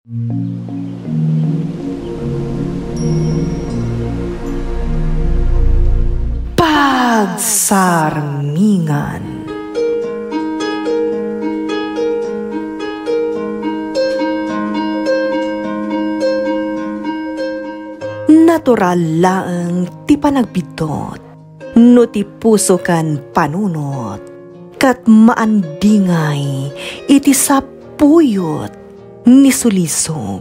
Pagsarmingan. Natural laeng ti panagbitot, no ti puso kan panunot, kat maandingay iti sapuyot ni sulisog.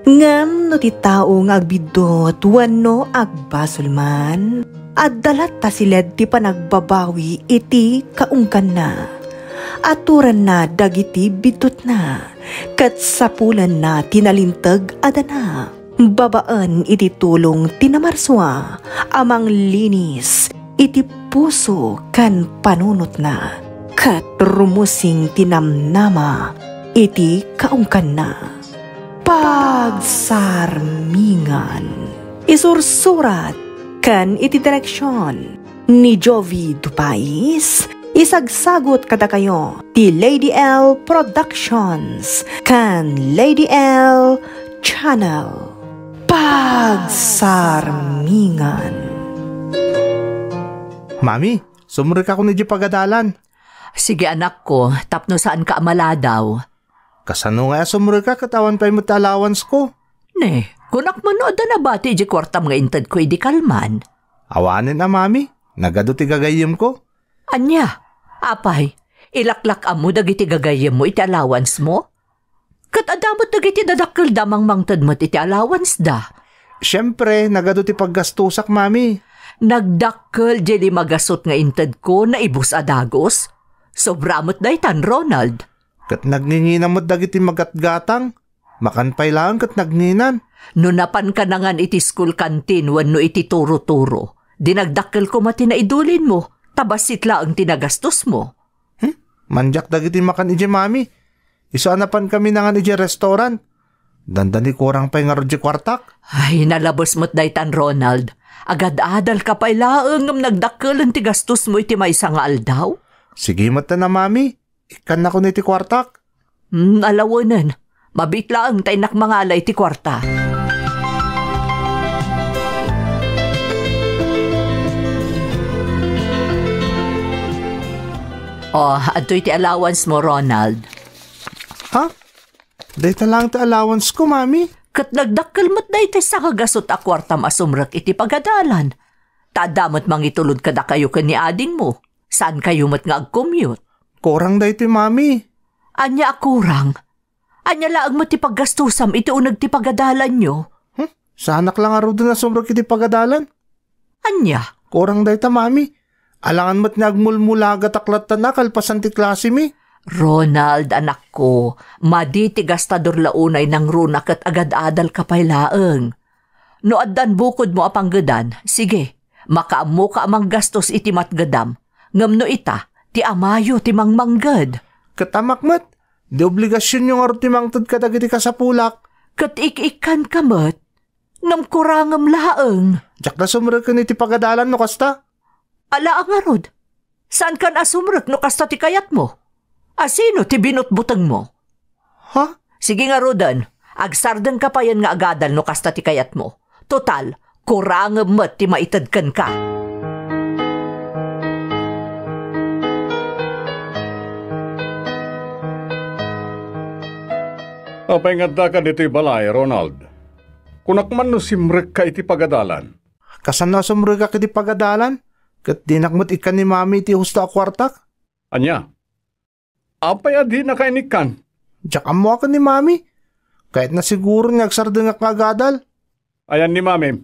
Ngam no ti tao nga agbidot wano agbasulman, at dalat ta siled ti panagbabawi iti kaungkan na. Aturan na dagiti bidot na, kat sapulan na tinalintag adana. Babaan iti tulong tinamarswa, amang linis iti puso kan panunot na, kat rumusing tinamnama iti kaungkan na. Pagsarmingan. Isursurat kan iti direksyon ni Jovi Dupais. Isagsagot kada kayo ti Lady L Productions kan Lady L Channel. Pagsarmingan. Mami, sumurek ako ni di pagadalan. Sige anak ko, tapno saan ka amala daw? Kasano nga sumurek ka katawan pa'y mo allowance ko? Ne, kunak manood na bati di kwartam nga intad ko idi kalman. Awanin na mami, nagado ti gagayim ko. Anya, apay, ilaklak amo dagiti gagayim mo iti allowance mo? Kat adamot dagiti dadakkel damang mangtad mo iti allowance da. Siyempre, nagado ti paggastusak mami. Nagdakkel di magasot nga intad ko na ibus adagos. Sobramot daytan Ronald. Kat nagninginamot dagiti magatgatang, makanpay lang kat nagninan. No napan ka na nga iti school canteen wano iti turo-turo. Dinagdakkel ko mati na idulin mo, tabasit lang tinagastos mo. Manjak dagiti makan ije mami. Isanapan kami na nga ije restaurant. Dandani kurang pa'y nga rodyo kwartak. Ay, nalabos mo't daytan Ronald. Agad-adal ka pa'y laeng ng nagdakkel ang tigastos mo iti may nga aldaw. Sige mata na mami, ikan na ko niti kwartak. Alawanan, mabit lang tayo nakmangalay ti kwarta. Ato iti allowance mo, Ronald. Ha? Dahita lang ti allowance ko, mami. Kat nagdakkel mo't dahita sa kagasot a kwartam asumrak iti pagadalan. Tadamot mangitulod kada kayo ni ading mo. Saan kayo mo't nga ag-commute? Kurang dahito, mami. Anya kurang? Anya laang mo ti paggastusam iti unag ti pagadalan nyo? Sanak lang aro doon na sumrak iti pagadalan. Anya? Kurang dahita, mami. Alangan mo't nagmulmula gataklat na kalpasan ti klase mi. Ronald, anak ko, maditi gastador launay ng runa kat agad-adal ka pa'y laeng. No addan bukod mo apanggadan, sige, makaamo ka amang gastos iti matgadam. Ngam no ita, ti amayo ti mangmanggad. Katamak mat, di obligasyon yung aro ti mangtad kadagiti kasapulak. Kat ik-ikan ka mat, ngam kurangam laeng. Diyak na sumrek ka niti pagadalan no kasta? Ala ang arod, saan ka na sumrek no kasta ti kayat mo? Asino ti binutbutang mo? Ha? Sige nga rodan, agsardan ka pa yan nga agadal no kasta ti kayat mo. Total, kurangam mat ti maitadkan ka. Apay nga da ka dito'y balay, Ronald. Kunak man no simrek ka iti pagadalan. Kasan na sumrek ka iti pagadalan? Kat dinakmot ikan ni mami iti husto a kwartak? Anya? Apay adi na kainikan? Diyak amo ako ni mami. Kahit na siguro nagsarda nga kagadal. Ayan ni mami.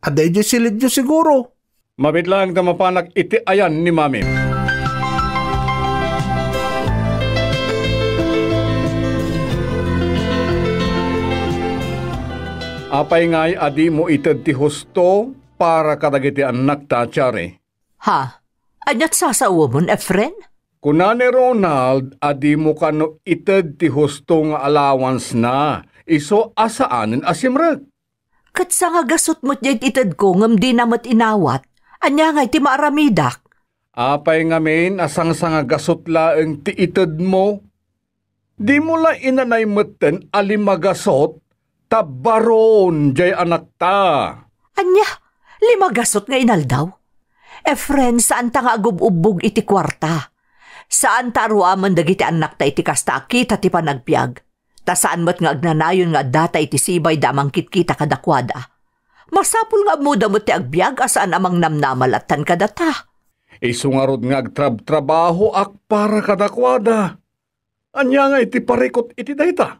Aday di silid di siguro. Mabit lang na mapanak iti ayan ni mami. Apay ngay adi mo itad ti husto para kadagiti anak ta Chari. Ha? Anyat sasawa mo, Efren? Kunani Ronald, adi mo kano itad ti husto nga allowance na. Iso asaanin asimrag. Kat sa nga gasot mo't yay itad ko ngam di namat inawat. Anya nga iti maaramidak. Apay ngamin asang sa nga gasot laeng ti itad mo. Di mo la inanay meten alimagasot, tabaron jay anak ta. Anya, 5 gasot nga inaldaw. Friend, saan ta nga agububog iti kwarta? Saan ta aruaman dagiti anak ta iti kasta kita ti panagbiag? Ta saan mo't nga agnanayon nga data iti sibay damang kitkita kadakwada? Masapul nga muda mo ti agbiag asaan amang namnamalatan kadata. Isungarod nga agtrab-trabaho ak para kadakwada. Anya nga iti parikot iti dayta.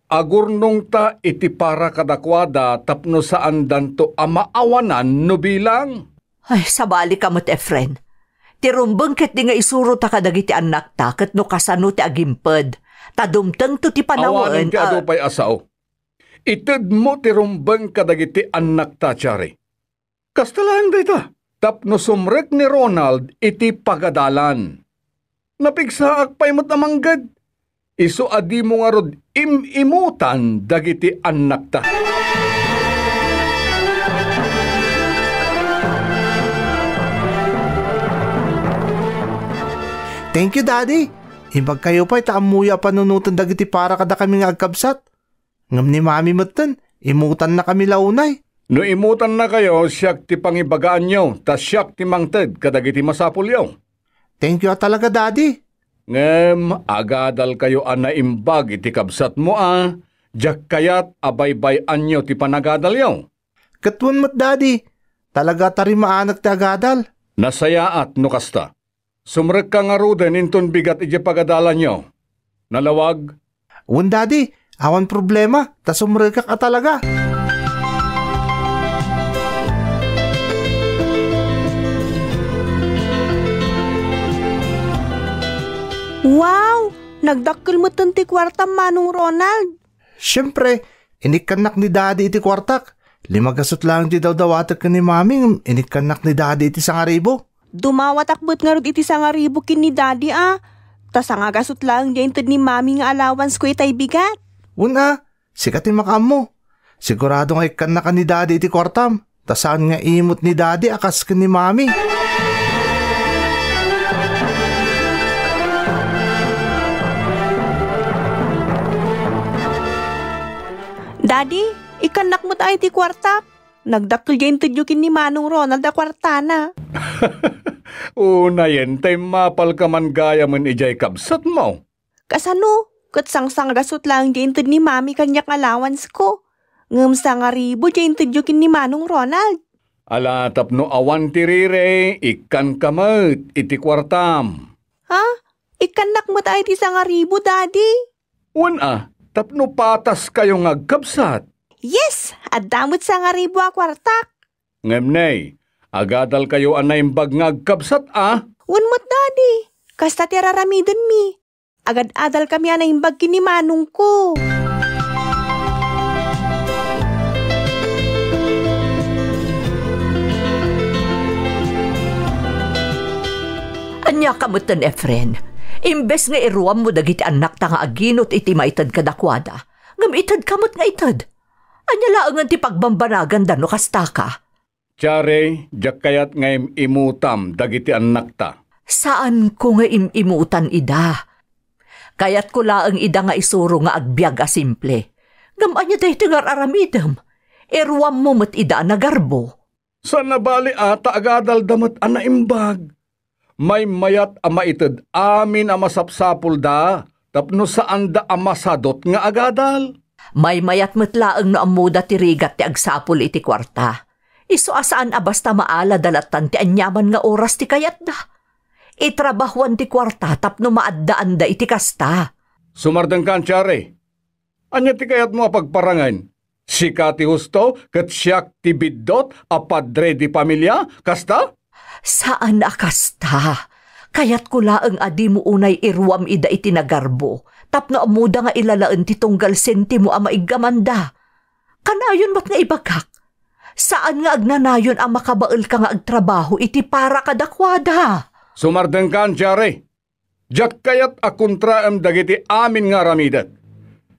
Agurnong ta iti para kadakwada tapno saan danto amaawanan no bilang. Ay, sabali ka mo't friend. Tirumbeng ket di nga isuro ta kadagiti anak ta ket no kasano ti agimped. Tadumteng to ti panawon. Awanin ka pa'y asaw. Ited mo tirumbeng kadagiti anak ta, Chari. Kastalang dayta. Tapno sumrek ni Ronald iti pagadalan. Napigsaak pa'y matamanggad. Iso adi mo nga rod imimutan dagiti anak ta. Thank you, Daddy. Imbag kayo pa'y taamuya panunutan dagiti para kada kami nga agkabsat. Ngam ni Mami matan, imutan na kami launay. No imutan na kayo, siyak ti pangibagaan nyo, tas siyak ti mangted kadagiti masapul yaw. Thank you talaga, Daddy. Ngem, agadal kayo anaimbag iti kabsat mo jak kayat abaybay-an nyo ti panagadal yaw. Katwan mo't, Daddy. Talaga tarimaanak ti agadal. Nasayaat no kasta. Sumrek ka nga ruden inton bigat iti pagadalan nyo. Nalawag? Un, Daddy. Awan problema. Tas sumrek ka talaga. Wow! Nagdakkel mo ti kwarta, Manong Ronald. Siyempre, inikanak ni Daddy iti kwartak. 5 gasot lang di daw dawatak ka ni Mami. Inikanak ni Daddy iti 1,000. Dumawatakbot nga rod iti 1,000 kin ni Daddy Tas 1 gasot lang dyan ni Mami nga allowance ko itay bigat. Una, sikatin makaam mo. Sigurado nga ikanak ni Daddy iti kwartam. Tas saan nga imot ni Daddy akas ka ni Mami. Daddy, ikanak mo tayo ti kwarta. Nagdakkel dyan tudyukin ni Manong Ronald a kwarta na. Una yan, tay mapal ka man gaya man ijay kabsat mo. Kasano? Kat sang gasot lang dyan ni Mami kanyak allowance ko. Ngam 1,000 dyan tudyukin ni Manong Ronald. Ala tapno awan tirire, ikan kamot iti kwartam. Ha? Ikanak mo tayo ti 1,000, Daddy? Una, tapno patas kayo nga kabsat. Yes! At damot 1,000 a kwartak. Ngemnay, agadal kayo anaimbag nga kabsat Unmot, Daddy. Kasta ti raramiden mi. Agad-adal kami anaimbag kini Manong ko. Anya kamutan, friend. Imbes nga iruam mo dagiti anak ta nga aginot iti maitad kadakwada. Ngam itad kamot nga itad. Anya laangan ti pagbambanagan da no kasta ka. Tiyare, jak kayat nga imutam dagiti anak ta. Saan ko nga imutan ida? Kayat ko laang ida nga isuro nga agbyag a simple. Ngam anya dahi tingar aramidam. Iruam mo mat ida na garbo. Sa nabali ata agadal damat anaimbag. May mayat ama itad amin ama sapsapul da, tapno saan da ama sadot nga agadal. May mayat matlaang no amuda ti rigat ti agsapul iti kwarta. Iso asaan basta maala dalatan ti anyaman nga oras ti kayat da. Itrabahuan ti kwarta tapno maaddaan da iti kasta. Sumardang kan, Chare. Anya ti kayat mo pagparangan? Sika ti husto kat siyak ti biddot apadre di pamilya, kasta? Saan akasta? Kayat ko laang adi mo unay irwam ida iti nagarbo. Tapno amuda nga ilalaan ti tunggal senti mo ama igamanda. Kanayon mat nga ibagak. Saan nga agnanayon ang makabaal ka nga agtrabaho iti para kadakwada? Sumardeng kan, Chare. Jak kayat akuntraam dagiti amin nga ramidat.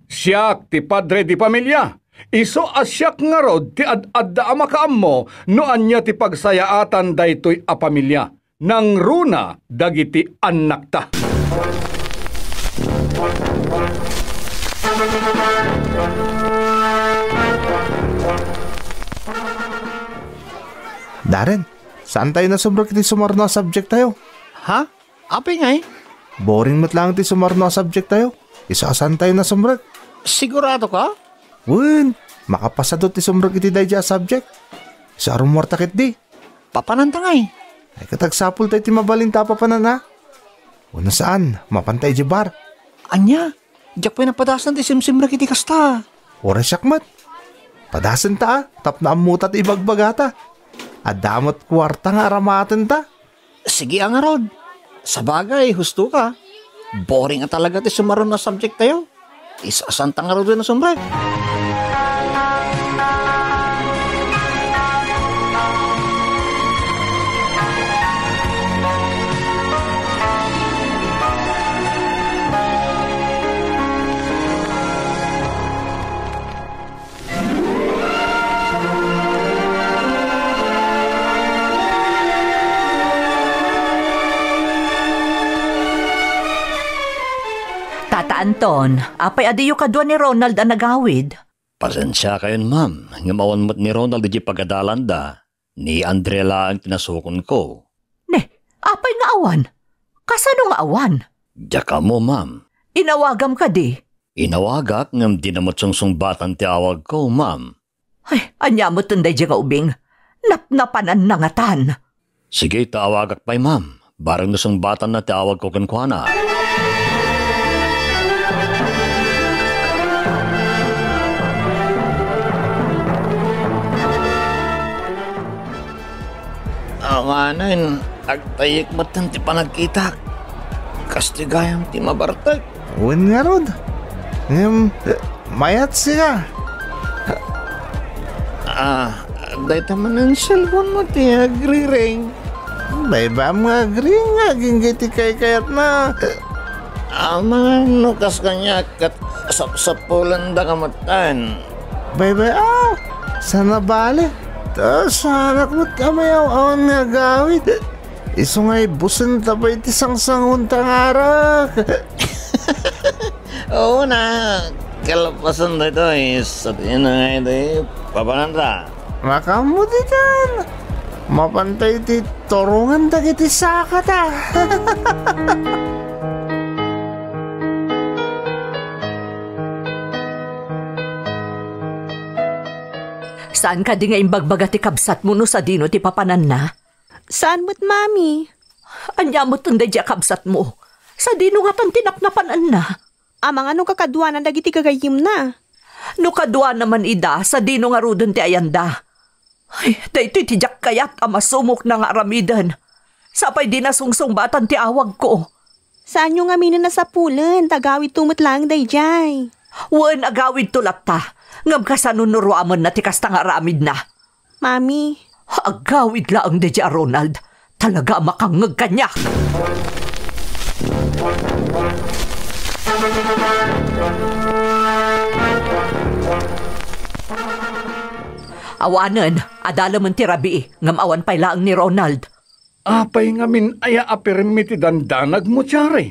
Siyak ti padre di pamilya. Iso asyak nga rod ti ad-adda amakaam mo no anya ti pagsayaatan daytoy a pamilya. Nang runa dagiti anak ta. Darren, saan tayo na sumrok iti sumarno subject tayo? Ha? Apay nga eh. Boring mo't lang iti sumarno subject tayo. Isaasan tayo na sumrok. Sigurado ka? Wun, makapasadot ti sumrok iti dayja subject. Isa rumor takit di. Papananta nga eh. Ay katagsapul tayo ti mabalinta pa panan ha. Una saan, mapantay di bar. Anya, diyak pa napadasan ti simsimrak iti kasta. Ora syakmat. Padasan ta tap na amutat ibagbagata. Adamot kwarta nga aramaten ta. Sige ang arod. Sa bagay, husto ka. Boring nga talaga ti sumaron na subject tayo. Isasan ta nga arod na sumrek. Tata Anton, apay adiyo kadwa ni Ronald ang nagawid. Pasensya kayon, ma'am. Ngamawan mo't ni Ronald di pagadalan da. Ni Andrela ang tinasukon ko. Ne, apay nga awan? Kasano nga awan? Diyaka mo, ma'am. Inawagam ka di. Inawagak ngam di namot sungsungbatan ti awag ko, ma'am. Ay, anya mo tunday di nga ubing. Napnapanan nangatan. Sige, taawagak pa'y, ma'am. Barang nasungbatan na ti awag ko kankwana. Awanan, agtayik matan ti panagkita. Kastigayang ti mabartag. Wun nga rod. Mayat siya. Day taman ang cellphone mo ti agri-ring. May ba mga agring nga ginggiti kay kayat na. Mga nukas kanya kat sapsapulan da kamatan. Bay, sana bali. Tapos anak mo't kamayaw-awan nga gawid. Iso nga'y busan tabay ti sang-sangun tangarak. Oo na, kalapasan da ito eh. Sa tiyan na nga ito eh, papananta. Makamuditan. Mapantay ti torungan dagiti sakat ah. Saan ka di nga imbagbaga ti kabsat mo no sa dino ti papanan na? Saan mo't, mami? Anya mo tunday di kabsat mo. Sa dino nga tan tinapnapanan na. Amang anong kakadwa na dagiti kagayim na? No kadwa naman ida sa dino nga rudon ti ayanda. Ay, daytoy ti jak kayat masumok na nga aramidan. Sapay di nasungsong batan ti awag ko. Saan yung aminin na sa pulen? Tagawid tumot lang dayjay. Wan agawid tulat ta. Ngam ka sa nunuruamon na ti kasta nga aramid na. Mami. Agawid laang dayja Ronald. Talaga makangag kanyak. Awanan, adala man ti rabi, ngam awan pay laang ni Ronald. Apay ngamin aya apermiti dandanag mo, tiyari.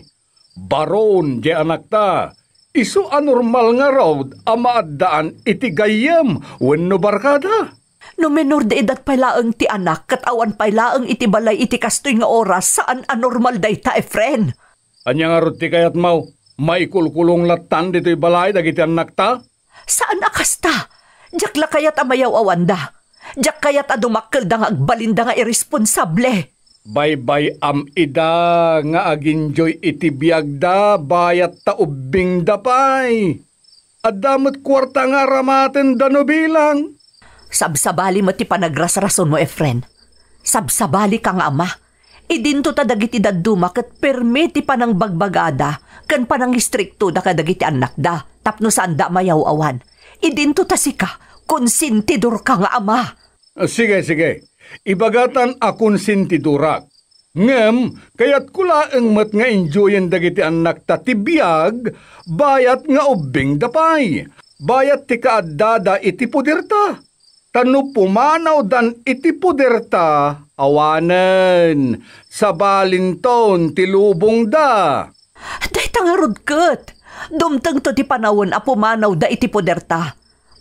Baron, di anak ta. Isu anormal nga road amaadaan iti gayam wenno barkada. No menor de edad pay laang ti anak kat awan pay laang iti balay iti kastoy nga oras saan anormal dayta friend. Anya nga rod ti kayat mau, maikulkulong latan dito'y balay dagiti anak ta? Saan akasta? Diyak la kayat amayaw awanda. Diyak kayat adumakkel da nga agbalinda nga irresponsable. Bye-bye ida nga aginjoy iti biyagda bayat ta ubing dapay. Adamot kwarta nga ramaten dano bilang. Sabsabali mo ti panagrasrason mo, friend. Sabsabali ka nga ama. Idinto ta dagiti dadduma ket permiti panang bagbagada ken panang istrikto da kadagiti anak da tapno saan da mayaw awan. Idinto ta sika konsentidor ka nga ama. Sige. Ibagatan akon sintidurak. Ngem, kayat kulaeng mat nga enjoyen dagiti anak ta tibiyag, bayat nga ubing dapay. Bayat ti kaadada iti puderta. Tano pumanaw dan iti puderta, awanen. Sa balinton ti lubong da. Day tangarod ket. Dumteng to ti panawon a pumanaw da iti poderta.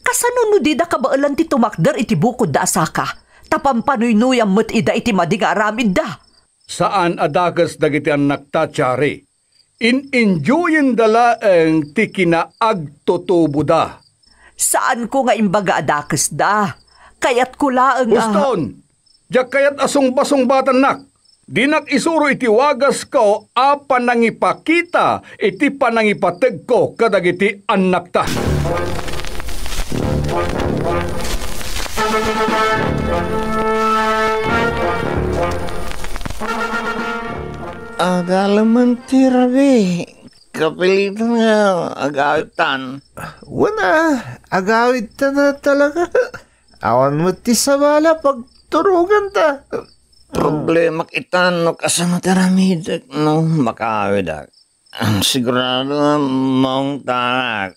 Kasano no di da kabaalan ti tumakder iti bukod da asaka. Tapampanuynuyam met ida iti madiga aramid da. Saan adagas dagiti anak ta, Chari? In-enjoyin dalaeng ti kinaagtutubo da. Saan ko nga imbaga adakas da? Kayat ko laeng Uston, diyak kayat asong-basong batan nak. Dinak isuro iti wagas ko a panangipakita iti panangipateg ko kadagiti anak ta. Agalaman ti Rabi. Kapilitan nga agawitan. Wala, agawid ta na talaga. Awan mo ti sabala pagturugan ta. Problema kita no kasama ti Ramid no makawidak. Sigurado mong tanak.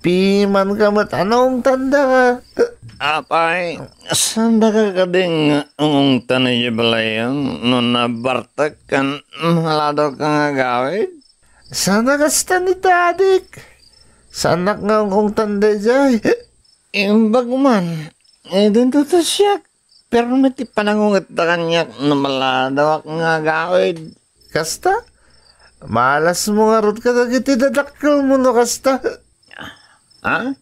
Piman ka matanong tanda ka. Apay, saan da ka kading ang tanay balayang no nabartak kan malado ka nga gawid? Sana kasta ni Dadik. Sanak nga ang tanda jay. Imbag man, dun to siya. Pero may ti panangungat da kanya no malado nga gawid. Kasta? Malas mo nga rot ka dagiti dadakkel mo no kasta. Ha?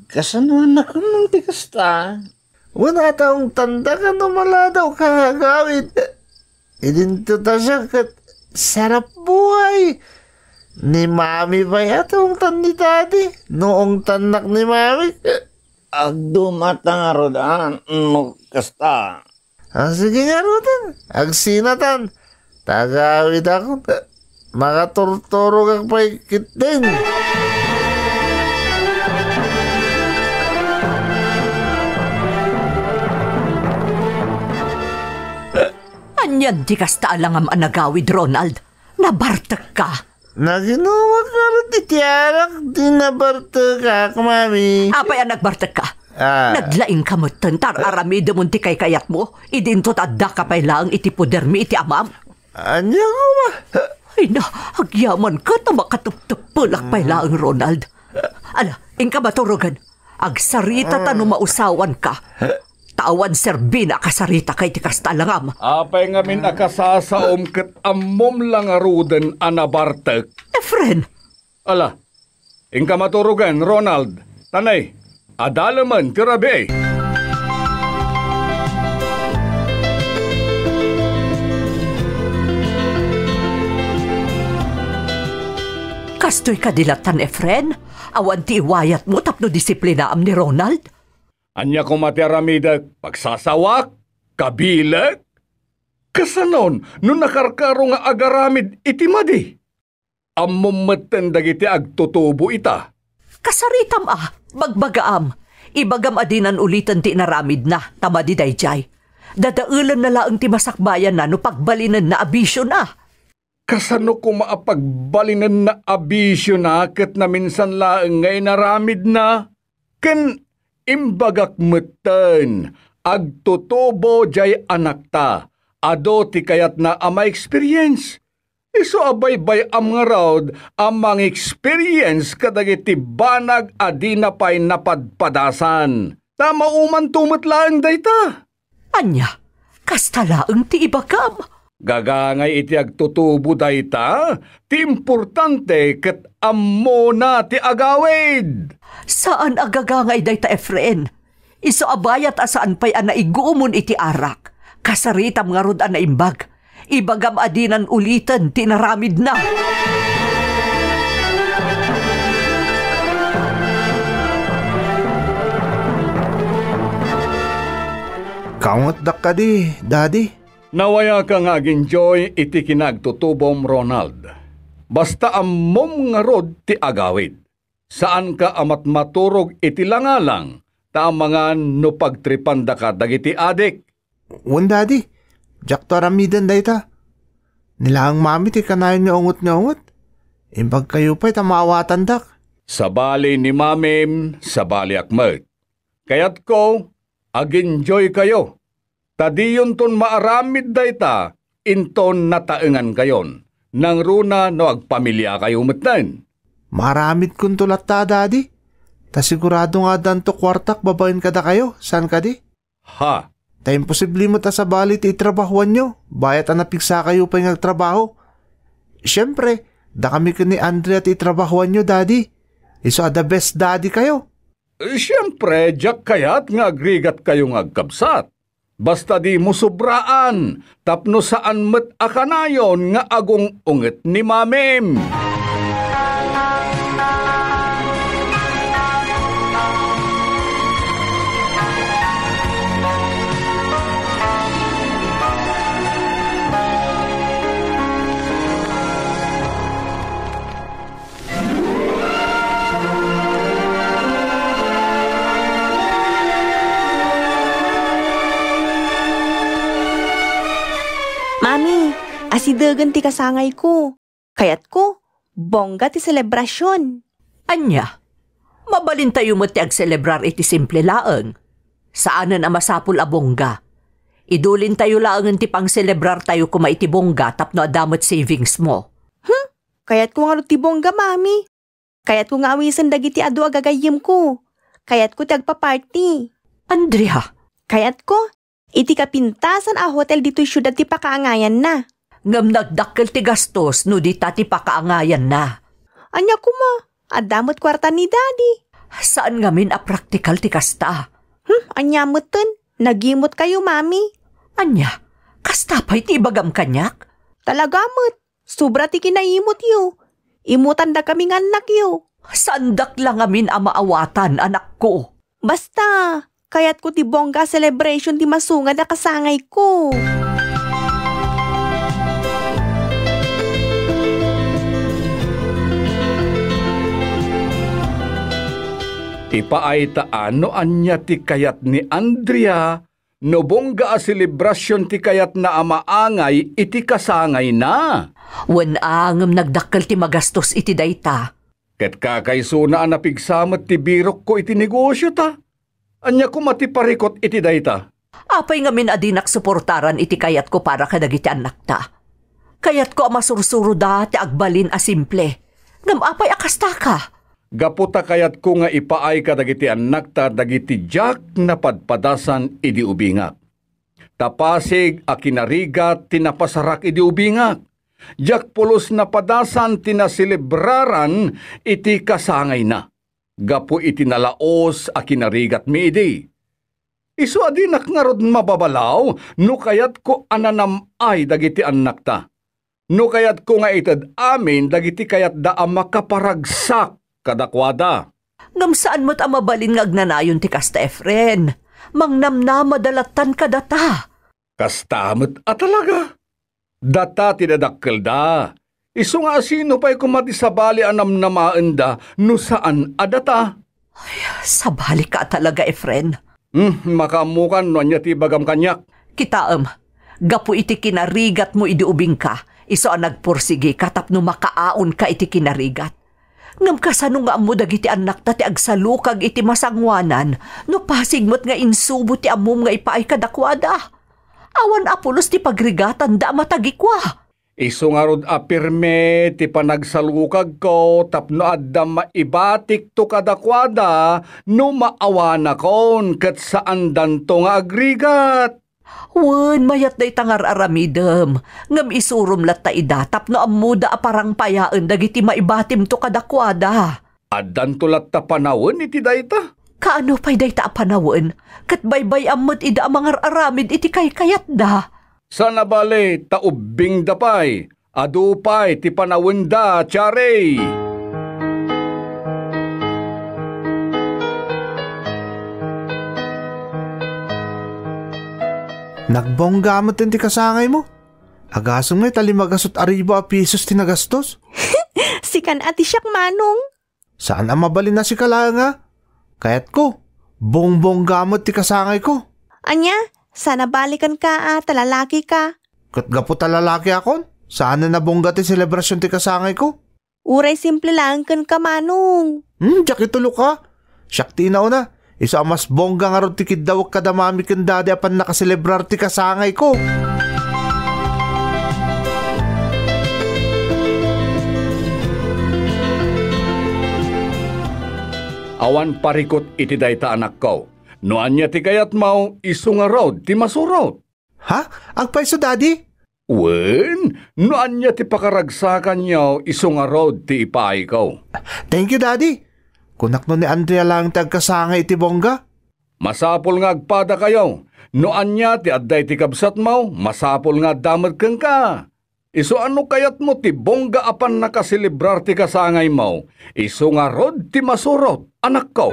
Kasanuan ako nung tikasta. Wala taong tanda ka no maladaw ka nga gawid. Idinto ta siya kat sarap buhay. Ni Mami ba yatong tan ni Daddy? Noong tanak ni Mami? Agdumata nga rodan no kasta. Sige nga rodan. Agsinatan. Tagawid ako. Makaturturo kang paikit din. Anyan di kasta alangam anagawid, Ronald. Nabartak ka. Naginuwa ka rin di tiyarak. Di nabartak ka, Mami. Apay ang nagbartak ka. Naglaing ka mo tar aramid mo ti kay kayat mo. Idintot adda ka pay lang iti puder mi iti amam. Anya ko ma. Ay na, agyaman ka na makatuptupulak pay lang, Ronald. Ala, ingka maturugan. Agsarita tano mausawan ka. Tawan serbina kasarita kay ti kastalangam. Apay ngamin akasasaom ket ammom lang aruden anabartek. Efren, Ala, ingka maturugan, Ronald. Tanay, adalaman ti Rabi. kastoy kadilatan, Efren? Awan ti iwayat mo tapno disiplinaam ni Ronald? Anya ko matiaramidag pagsasawak, kabilag. Kasanon, no nakarkaro nga agaramid iti madi. Ammumatan dagiti agtutubo ita. Kasaritam bagbagaam. Ibagam adinan ulitan ti naramid na, tamadi dayjay. Dadaulan na laang ti masakbayan na no pagbalinan na abisyo na. Kasano ko maapagbalinan na abisyo na ket na minsan laang ngay naramid na? Ken imbagak metten, agtutubo jay anak ta. Ado ti kayat na ama experience. Iso abay-bay am nga raod amang experience kadagiti banag adina pay napadpadasan. Tama uman tumet laang dayta. Anya, kastalaang ti ibagam. Gagangay iti agtutubo dayta, ti importante ket ammo na ti agawid. Saan agagangay dayta, Efren? Iso abayat asaan pay anaiguumon iti arak. Kasaritam nga rod anaimbag. Ibagam adinan ulitan tinaramid na. Kaungat dak ka di, Daddy. Nawaya ka nga ginjoy iti kinagtutubom, Ronald. Basta ammom nga rod ti agawid. Saan ka amat maturog iti langalang, ta mga no pagtripanda ka dagiti adik. Wan, Daddy. Jak to aramidan dayta. Nilaang mami ti kanayon nga ungot. Imbag kayo pa'y tamawatan dak. Sa bali ni mamim, sa bali akmet. Kayat ko, ag-enjoy kayo. Tadiyon ton maaramid dayta, inton nataengan kayon. Nang runa no agpamilya kayo metnen. Maramit kun tulat ta, daddy. Ta sigurado nga danto kwartak babayin kada kayo. San ka di? Ha? Ta imposible mo ta sa balit itrabahuan nyo. Bayat ang napigsa kayo pa yung trabaho. Siyempre, da kami ni Andrea at itrabahuan nyo, daddy. Iso the best daddy kayo. Siyempre, Jack kayat nga agrigat kayo nga agkabsat. Basta di mo sobraan, tapno saan met akanayon nga agong unget ni mamem. Mami, asidagan ti kasangay ko. Kayat ko, bongga ti selebrasyon. Anya, mabalin tayo mo ti agselebrar iti simple laeng. Saanan ang masapul a bongga? Idulin tayo laeng ti pang selebrar tayo kuma iti bongga tapno adamot savings mo. Kayat ko nga ti bongga, mami. Kayat ko nga awisan dagiti adu agagayim ko. Kayat ko ti agpa-party. Andrea, Kayat ko, iti kapintasan a hotel dito'y syudad ti pakaangayan na. ngam nagdakkel ti gastos no di ta ti pakaangayan na. Anya ko mo, adamot kwarta ni daddy. Saan ngamin a praktikal ti kasta? Anya muton, nagimot kayo, mami. Anya, kasta pa'y ti ibagam kanyak? Talagamot, sobra ti kinaimot yo. Imutan da kaming anak yo. Sandak lang amin a maawatan, anak ko. Basta, kayat ko ti bongga celebration ti masungad na kasangay ko. Ipaay taan no anya ti kayat ni Andrea, no bongga a selebrasyon ti kayat na amaangay iti kasangay na. Wen angem nagdakkel ti magastos iti dayta. Ket kakayso na napigsamat ti birok ko iti negosyo ta. Anya ko matiparikot iti dayta. Apay ngamin adinak suportaran iti kayat ko para kadagiti anak ta. Kayat ko masursuro da ti agbalin a simple. Ngam apay akasta ka. Gaputa kayat ko nga ipaay ka dagiti anak ta dagiti Jack na padpadasan idi ubingak. Tapasig a kinarigat tinapasarak idi ubingak. Jack pulos na padasan tinaselebraran iti kasangay na. Gapu iti nalaos a kinarigat mi idi. Isu adinak nga rod mababalaw no kayat ko ananamay dagiti anak ta. No kayat ko nga itad amin dagiti kayat da makaparagsak kadakwada. Ngam saan mo't amabalin nga agnanayon ti kasta Efren? Mangnamna madalatan ka data. Kastamot talaga. Data tinadakkel da. Isu nga sino pa'y kumati sa bali anam namaan da no saan adata. Sabali ka talaga Efren. Makamukan no anya ti bagam kanyak. Kitaem, gapu iti kinarigat mo idi ubing ka. Iso ang nagpursigi katapno makaaon ka iti kinarigat. Ngam kasano nga amo dagiti anak ta ti agsalukag iti masangwanan no pasigmot nga insubo ti amom nga ipaay kadakwada. Awan apulos ti pagrigatan da matagikwa. Isu nga rod apirme ti panagsalukag ko tapno adda maibatik to kadakwada no maawana kon ket saan danto nga agrigat. Wen mayat day tangar aramidem. Ngam isurum lat ta ida tapno amuda aparang payaan dagiti maibatim to kadakwada. Addan tulat ta panawon iti dayta. Kaano pa'y dayta apanawen? Kat baybay amot ida amangar aramid iti kaykayat da. Sana bale taubing dapay. Adupay ti panawon da, tiyarey. Nagbongga mo ti kasangay mo. Agasong may talimagasot aribo a pisos tinagastos. Sikan ati siyak manong. Saan ang mabalin na si Kalanga? Kayat ko, bongbong gamot ti kasangay ko. Anya, sana balikan ka talalaki ka. Katgapo talalaki akon? Saan na nabongga ti selebrasyon ti kasangay ko? Uray simple lang kan ka manong. Diyak itulo ka. Siyak tinaw na. Isa mas bongga nga ron ti kidawag kadamami kan dadi apan nakaselebrar ti kasangay ko. Awan parikot iti dayta anak ko. No anya ti kayat mau isu nga road ti masurot. Ha? Agpaiso, Daddy? Wen, no anya ti pakaragsakan niyo isu nga road ti ipaay ko. Thank you, Daddy. Kunak no ni Andrea lang tagkasangay iti bongga. Masapol nga agpada kayo. No anya ti adday ti kabsat mo, masapol nga damat kang ka. Isu ano kayat mo ti bongga apan nakasilibrar ti kasangay mo. Isu nga road ti masurot, anak ko.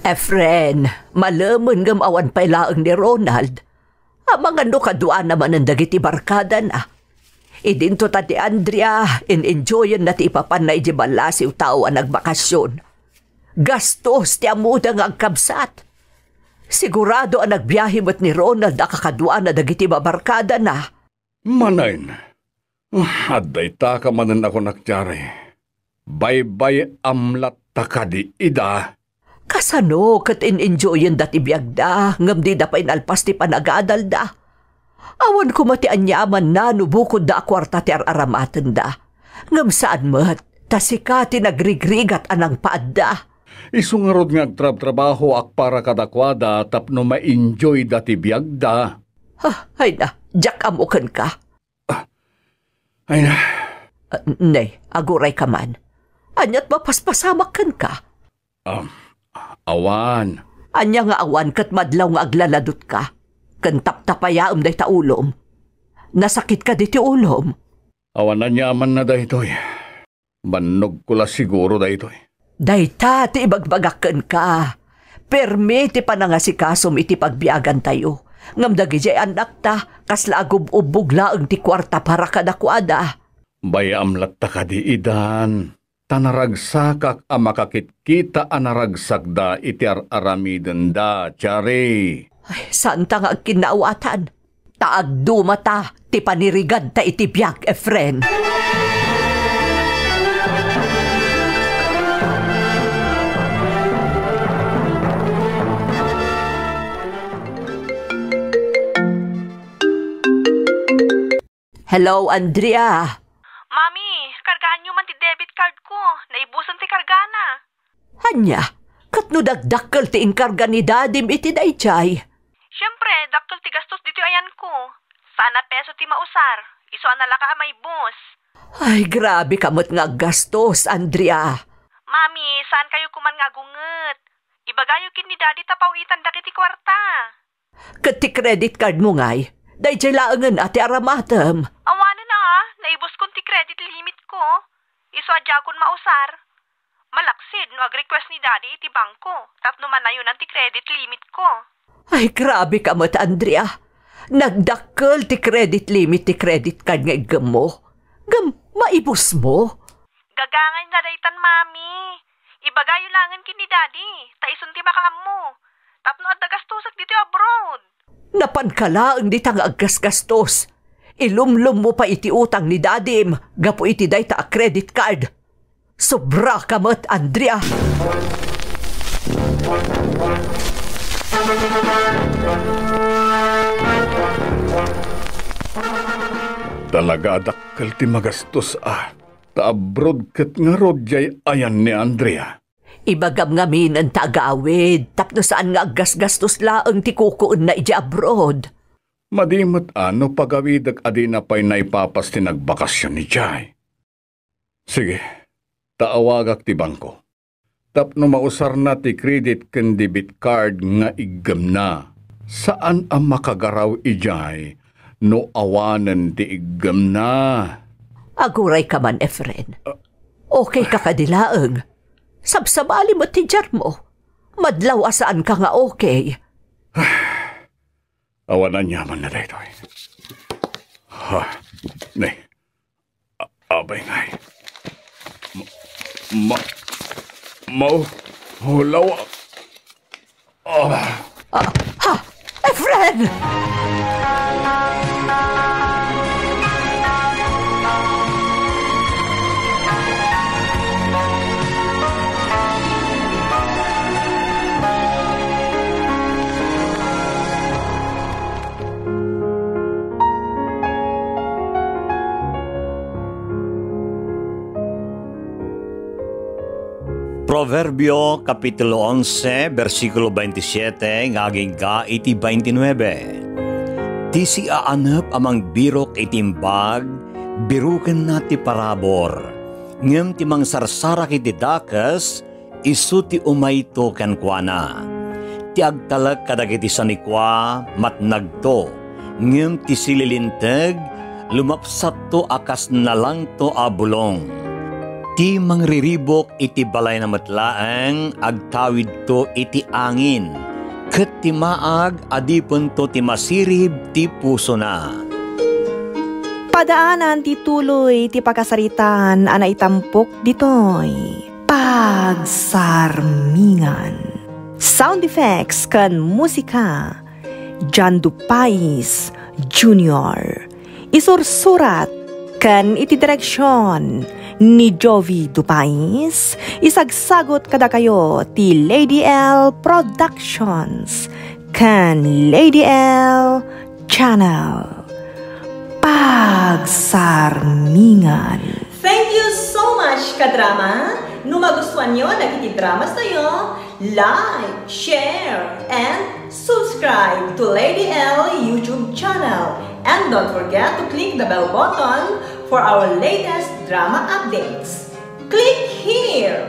Efren, malaman ngam awan pa'y laang ni Ronald. Amang ano kaduan naman ang dagiti barkada na. Idinto ta ti Andrea, in-enjoyin na ti ipapanay di balasiw tao ang nagbakasyon. Gastos ti amuda nga agkabsat. Sigurado ang nagbiyahe mo't ni Ronald akakaduan na dagiti babarkada na. Manayn, adday ta ka manan ako naktyari. Bye-bye amlat ta ka di ida. Kasano kat in-enjoyin dati biyagda, ngam di da pa inalpas ti panagadal da. Awan ko mati anyaman na nubukod da akwarta ti aramatan da. Ngam saan mat, tasikati nagrigrigat anang paadda. Isungarod nga agtrab-trabaho ak para kadakwada tapno ma-enjoy dati biyagda. Ay na, jak amukan ka. Ay na. Nay, aguray ka man. Anyat mapaspasamak kan ka. Awan. Anya nga awan kat madlaw nga aglaladot ka. Kantap-tapayaam day ta ulom. Nasakit ka di ti ulom. Awan na nyaman na daytoy. Banog ko la siguro daytoy. Dayta ti ibagbagakan ka. Permiti pa na nga si kasom iti pagbiagan tayo. Ngam dagi jay anak ta, kasla agub-ubog laang ti kwarta para kadakwada. Bayam latta ka di idan. Tanaragsakak ang makakit-kita anaragsakda iti aramiden da, Chari. Ay, saan ta nga kinawatan? Taag dumata, ti panirigad ta iti biyak, Efren. Hello, Andrea. Mami, kargaan nyo man ti debit card ko. Naibusan ti kargana. Hanya, katno dagdakkel ti inkarga ni dadim iti dayjay. Siyempre, daktul ti gastos dito ayan ko. Sana peso ti mausar. Iso analaka may bus. Ay, grabe kamot nga gastos, Andrea. Mami, saan kayo kuman nga gunget? Ibagayo kin ni daddy tapawitan da kiti kwarta. Kat ti credit card mo ngay, dayjay laangan ati aramatem. Awanan na ha, naibos kon ti credit limit ko. Iso adya kon mausar. Malaksid no ag-request ni daddy iti bangko. Tapno man na yun ang ti credit limit ko. Ay, grabe kamot, Andrea. Nagdakkel ti credit limit ti credit card nga igam mo. Gam, maibos mo. Gagangan na daytan, mami. Ibagayo langan kin ni daddy. Taisun ti makam mo. Tapno at nagastusak dito abroad. Napankalaang di tang aggasgastos. Ilumlum mo pa iti utang ni dadim. Gapo iti dayta a credit card. Sobra kamot, Andrea. Talaga dakkel ti magastos Taabroad ket nga rodjay ayan ni Andrea. Ibagam nga minan taagawid. Tapno saan nga aggasgastos laang ti kukuon na iti abroad. Madimot ano pagawidag adi na pa'y naipapas ti nagbakasyon ni Jai. Sige, taawagak ti bangko. Tapno mausar na ti credit ken debit card nga igam na. Saan ang makagaraw ijay no awanan ti igam na? Aguray ka man, Efren. Okay ka kadilaang. Sabsabali mo ti jar mo. Madlaw asaan ka nga okay. Awanan yaman na dito. Nay, abay ngay. Hulaw Efren! Proverbio Kapitulo 11, versikulo 27, ngaging ka iti 29. Ti si aanap amang birok itimbag, biruken na ti parabor. Ngem ti mangsarsara iti dakas, isu ti umayto kenkwana. Ti agtalag kadagiti sanikwa, matnagto. Ngem ti sililinteg, lumapsat to akas na lang to abulong. Ti mangriribok iti balay na matlaang, agtawid to iti angin. Ket ti maag, adipon to ti masirib ti puso na. Padaanan ti tuloy ti pakasaritan ana itampok ditoy. Pagsarmingan. Sound effects kan musika. John Dupais Jr. Isursurat kan iti direksyon ni Jovi Dupais, isagsagot kada kayo ti Lady L Productions kan Lady L Channel. Pagsarmingan. Thank you so much, kadrama. No magustuhan nyo nakiti dramas tayo, like, share, and subscribe to Lady L YouTube channel. And don't forget to click the bell button for our latest drama updates. Click here!